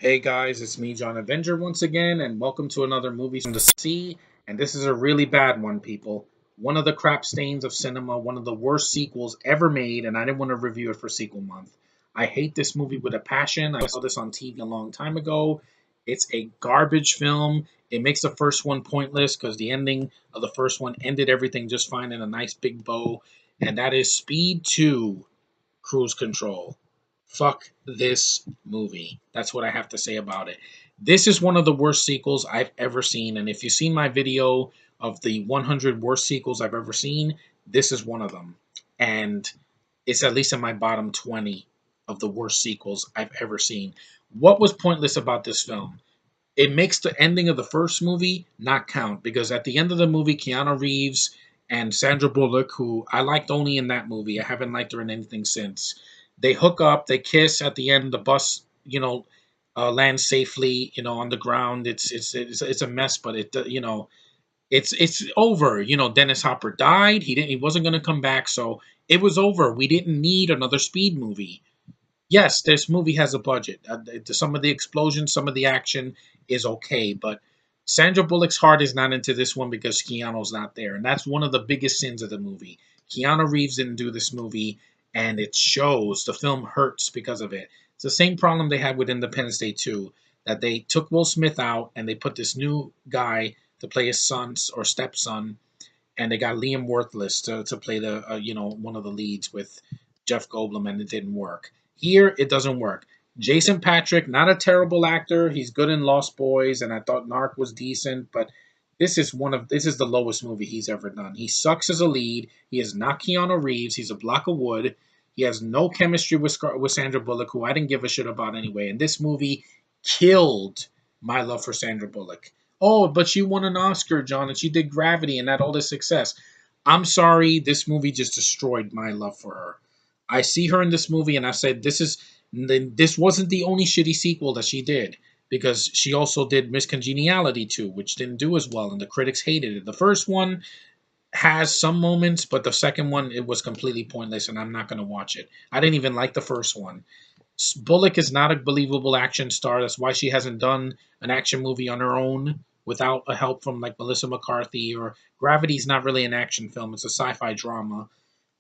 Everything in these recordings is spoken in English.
Hey guys, it's me, John Avenger, once again, and welcome to another movie from the sea. And this is a really bad one, people. One of the crap stains of cinema, one of the worst sequels ever made, and I didn't want to review it for sequel month. I hate this movie with a passion. I saw this on TV a long time ago. It's a garbage film. It makes the first one pointless because the ending of the first one ended everything just fine in a nice big bow. And that is Speed 2 Cruise Control. Fuck this movie. That's what I have to say about it. This is one of the worst sequels I've ever seen. And if you've seen my video of the 100 worst sequels I've ever seen, this is one of them. And it's at least in my bottom 20 of the worst sequels I've ever seen. What was pointless about this film? It makes the ending of the first movie not count because at the end of the movie, Keanu Reeves and Sandra Bullock, who I liked only in that movie, I haven't liked her in anything since. They hook up, they kiss at the end. The bus, lands safely, on the ground. It's a mess, but it's over. Dennis Hopper died. He wasn't going to come back, so it was over. We didn't need another Speed movie. Yes, this movie has a budget. Some of the explosions, some of the action is okay, but Sandra Bullock's heart is not into this one because Keanu's not there, and that's one of the biggest sins of the movie. Keanu Reeves didn't do this movie, and it shows. The film hurts because of it. It's the same problem they had with Independence Day 2, that they took Will Smith out and they put this new guy to play his son or stepson, and they got Liam Worthless to play the one of the leads with Jeff Goldblum, and it didn't work. Here, it doesn't work. Jason Patrick, not a terrible actor. He's good in Lost Boys, and I thought Narc was decent, but this is the lowest movie he's ever done. He sucks as a lead. He is not Keanu Reeves. He's a block of wood. He has no chemistry with Sandra Bullock, who I didn't give a shit about anyway. And this movie killed my love for Sandra Bullock. Oh, but she won an Oscar, John, and she did Gravity and had all this success. I'm sorry, this movie just destroyed my love for her. I see her in this movie, and I said, this wasn't the only shitty sequel that she did, because she also did Miss Congeniality 2, which didn't do as well, and the critics hated it. The first one has some moments, but the second one, it was completely pointless, and I'm not going to watch it. I didn't even like the first one. Bullock is not a believable action star. That's why she hasn't done an action movie on her own without a help from like Melissa McCarthy, or Gravity's not really an action film. It's a sci-fi drama.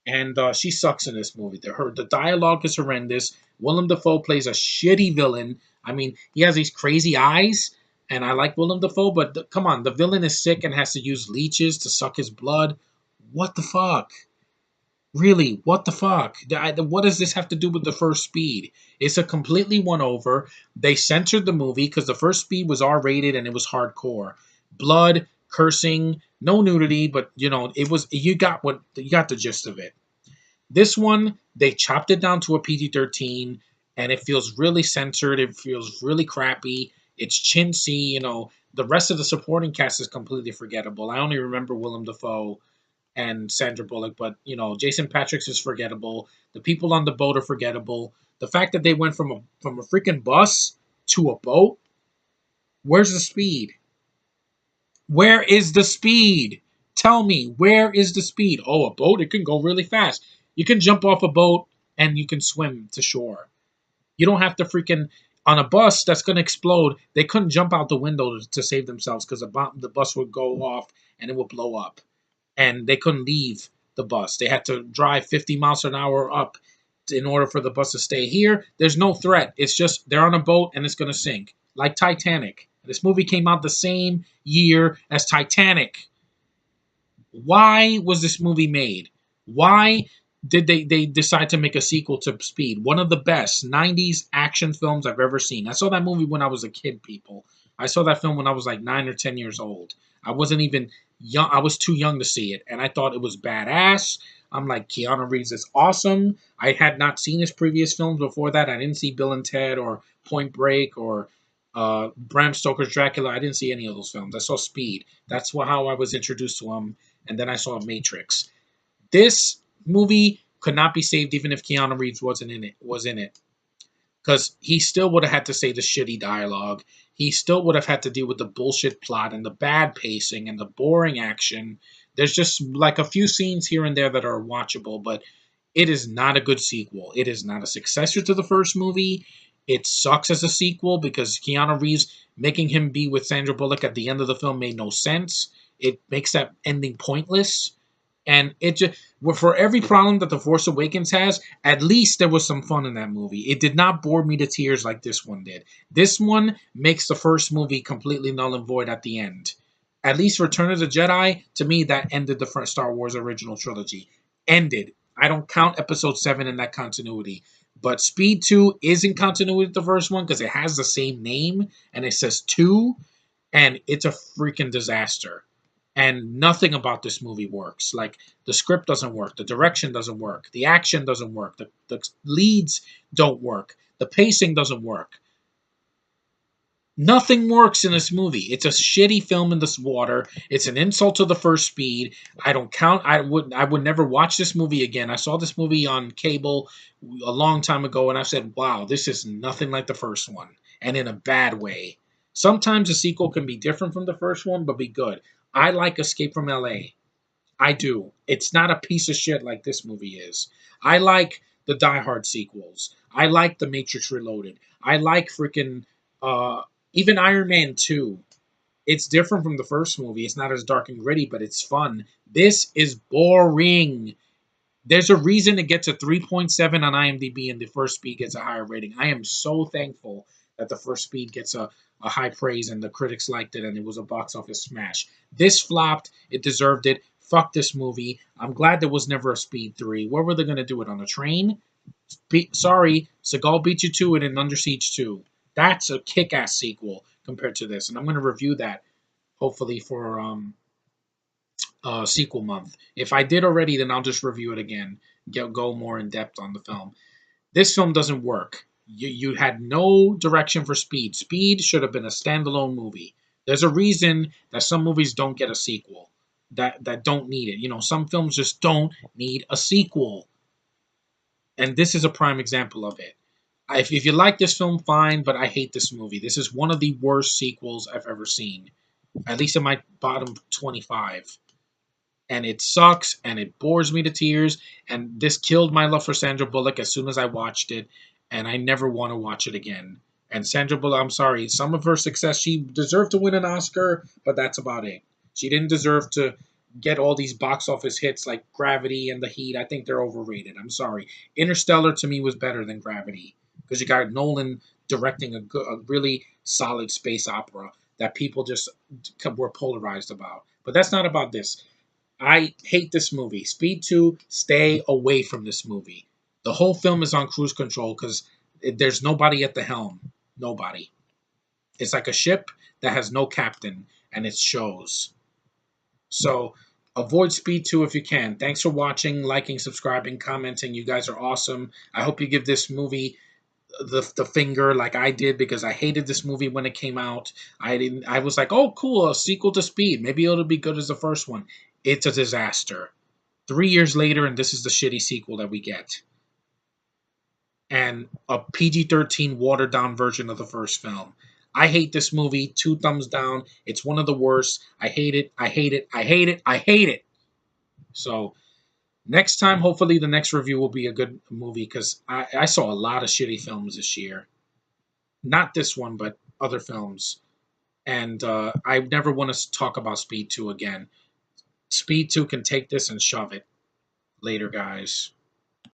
And she sucks in this movie. The dialogue is horrendous. Willem Dafoe plays a shitty villain. I mean, he has these crazy eyes, and I like Willem Dafoe, but come on, the villain is sick and has to use leeches to suck his blood. What the fuck? Really, what the fuck? What does this have to do with the first Speed? It's a completely one-over. They censored the movie because the first Speed was R-rated and it was hardcore. Blood, cursing, no nudity, but it was you got the gist of it. This one, they chopped it down to a PG-13, and it feels really censored. It feels really crappy. It's chintzy. The rest of the supporting cast is completely forgettable. I only remember Willem Dafoe and Sandra Bullock, but Jason Patrick's is forgettable. The people on the boat are forgettable. The fact that they went from a freaking bus to a boat. Where's the speed? Where is the speed? Tell me, where is the speed? Oh, a boat, it can go really fast. You can jump off a boat and you can swim to shore. You don't have to freaking on a bus that's going to explode. They couldn't jump out the window to save themselves because the bus would go off and it would blow up. And they couldn't leave the bus. They had to drive 50 miles an hour up in order for the bus to stay here. There's no threat. It's just they're on a boat and it's going to sink. Like Titanic. This movie came out the same year as Titanic. Why was this movie made? Why did they decide to make a sequel to Speed? One of the best 90s action films I've ever seen. I saw that movie when I was a kid, people. I saw that film when I was like 9 or 10 years old. I wasn't even young. I was too young to see it, and I thought it was badass. I'm like, Keanu Reeves is awesome. I had not seen his previous films before that. I didn't see Bill and Ted or Point Break or Bram Stoker's Dracula. I didn't see any of those films. I saw Speed. That's how I was introduced to him, and then I saw Matrix. This movie could not be saved even if Keanu Reeves was in it. Because he still would have had to say the shitty dialogue. He still would have had to deal with the bullshit plot and the bad pacing and the boring action. There's just like a few scenes here and there that are watchable, but it is not a good sequel. It is not a successor to the first movie. It sucks as a sequel because Keanu Reeves making him be with Sandra Bullock at the end of the film made no sense. It makes that ending pointless. And it just, well, for every problem that The Force Awakens has, at least there was some fun in that movie. It did not bore me to tears like this one did. This one makes the first movie completely null and void at the end. At least Return of the Jedi, to me, that ended the first Star Wars original trilogy. Ended. I don't count Episode 7 in that continuity. But Speed 2 is in continuity with the first one because it has the same name and it says 2, and it's a freaking disaster. And nothing about this movie works. Like, the script doesn't work, the direction doesn't work, the action doesn't work, the leads don't work, the pacing doesn't work. Nothing works in this movie. It's a shitty film in this water. It's an insult to the first Speed. I don't count. I would never watch this movie again. I saw this movie on cable a long time ago, and I said, "Wow, this is nothing like the first one," and in a bad way. Sometimes a sequel can be different from the first one, but be good. I like Escape from L.A. I do. It's not a piece of shit like this movie is. I like the Die Hard sequels. I like The Matrix Reloaded. I like freaking uh, even Iron Man 2. It's different from the first movie. It's not as dark and gritty, but it's fun. This is boring. There's a reason it gets a 3.7 on IMDb and the first Speed gets a higher rating. I am so thankful that the first Speed gets a high praise and the critics liked it and it was a box office smash. This flopped. It deserved it. Fuck this movie. I'm glad there was never a Speed 3. Where were they going to do it? On a train? Sorry, Seagal beat you to it in Under Siege 2. That's a kick-ass sequel compared to this. And I'm going to review that hopefully for sequel month. If I did already, then I'll just review it again, go more in depth on the film. This film doesn't work. You had no direction for Speed. Speed should have been a standalone movie. There's a reason that some movies don't get a sequel. That don't need it. You know, some films just don't need a sequel. And this is a prime example of it. If you like this film, fine, but I hate this movie. This is one of the worst sequels I've ever seen. At least in my bottom 25. And it sucks and it bores me to tears. And this killed my love for Sandra Bullock as soon as I watched it, and I never want to watch it again. And Sandra Bullock, I'm sorry, some of her success, she deserved to win an Oscar, but that's about it. She didn't deserve to get all these box office hits like Gravity and The Heat. I think they're overrated. I'm sorry. Interstellar to me was better than Gravity because you got Nolan directing a really solid space opera that people just were polarized about. But that's not about this. I hate this movie. Speed 2, stay away from this movie. The whole film is on cruise control because there's nobody at the helm. Nobody. It's like a ship that has no captain, and it shows. So avoid Speed 2 if you can. Thanks for watching, liking, subscribing, commenting. You guys are awesome. I hope you give this movie the finger like I did because I hated this movie when it came out. I was like, oh cool, a sequel to Speed. Maybe it'll be good as the first one. It's a disaster. 3 years later, and this is the shitty sequel that we get. And a PG-13 watered down version of the first film. I hate this movie. 2 thumbs down. It's one of the worst. I hate it. I hate it. I hate it. I hate it. So next time, hopefully the next review will be a good movie because I saw a lot of shitty films this year. Not this one, but other films. And I never want to talk about Speed 2 again. Speed 2 can take this and shove it. Later, guys.